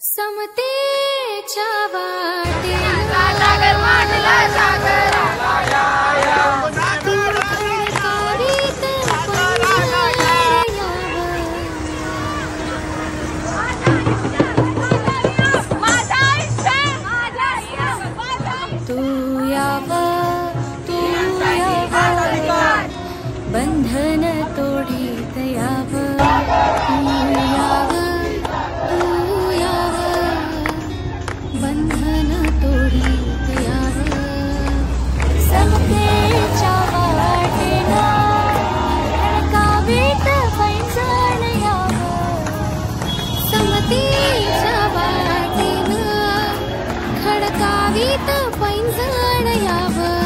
समतेच्या वाटे सागर मांडला सागर बंधन तोडीत यावं तू यावं बंधन तोडीत यावं समतेच्या वाटेला खडकावीत पैंजण यावं समतेच्या वाटेला खडकावीत पैंजण यावं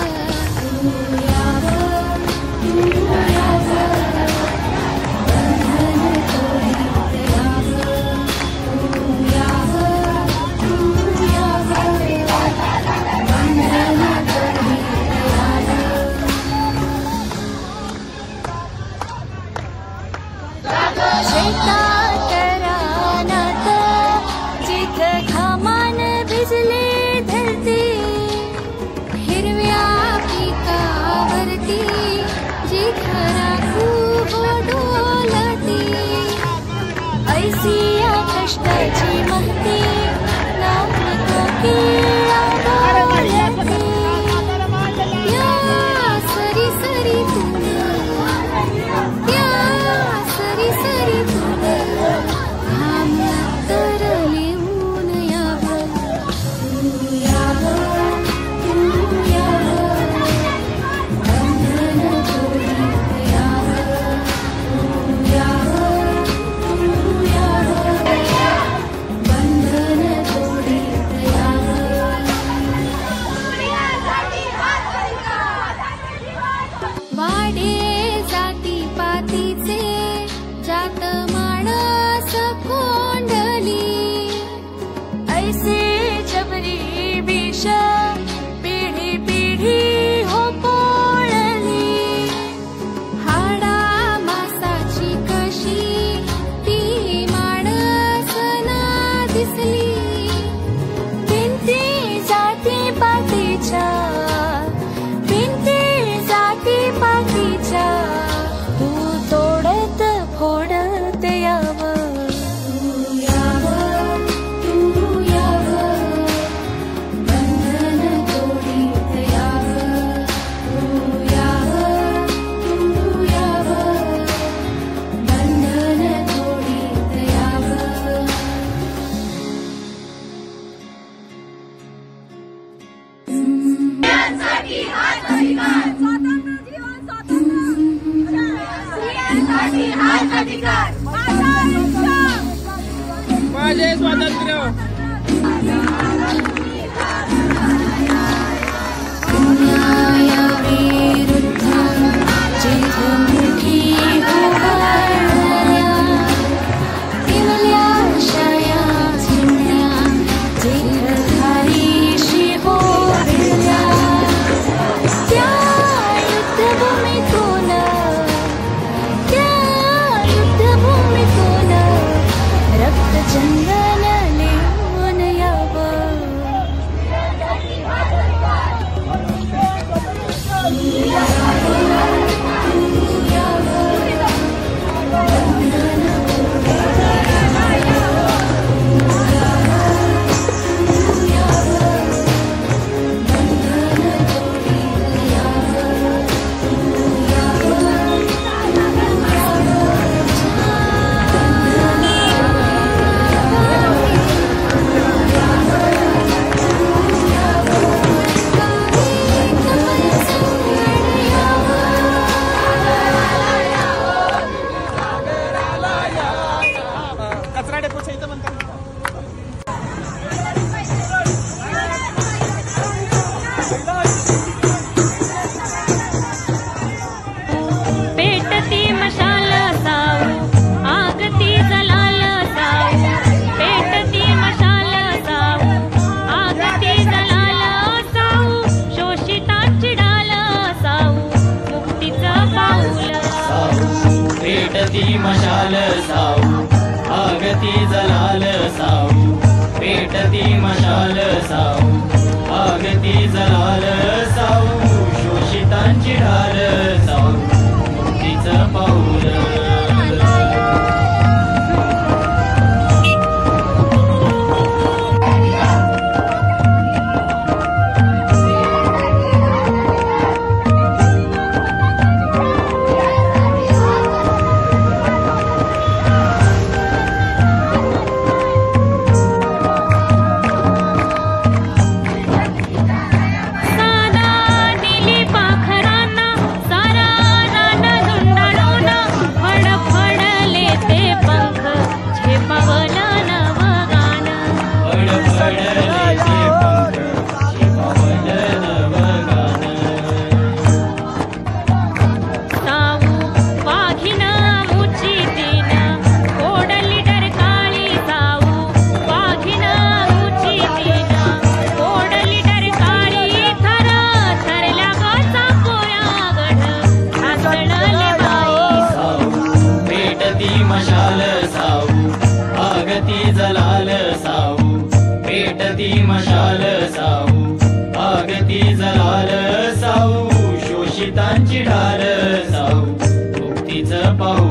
शेतात रानात जिथं घामान भिजले धरती हिरव्या पिकावरती जिथं राखू डोलती ऐसी या कष्टाची महती नाव केळा बोलती या सरी सरी वाडे जाती पातीचे जात माणस कोंडली ऐसे जबरी विष पिढी पिढी हो पोळली हाडा मासाची कशी ती माणस ना दिसली भिंती जाती पातीच्या तू तोडत फोडत यावं तू यावं बंधन तोडीत यावं तू यावं बंधन तोडीत यावं माझे स्वातंत्र्य चंदन लिहून यावं पेटती मशाल साऊ आगती जलाल साऊ शोषितांची ढाल साऊ मुक्तीचं पाऊल मशाल साऊ आगती जलाल साऊ पेटती मशाल साऊ आगती जलाल साऊ शोषितांची ढाल साऊ मुक्तीचं पाऊल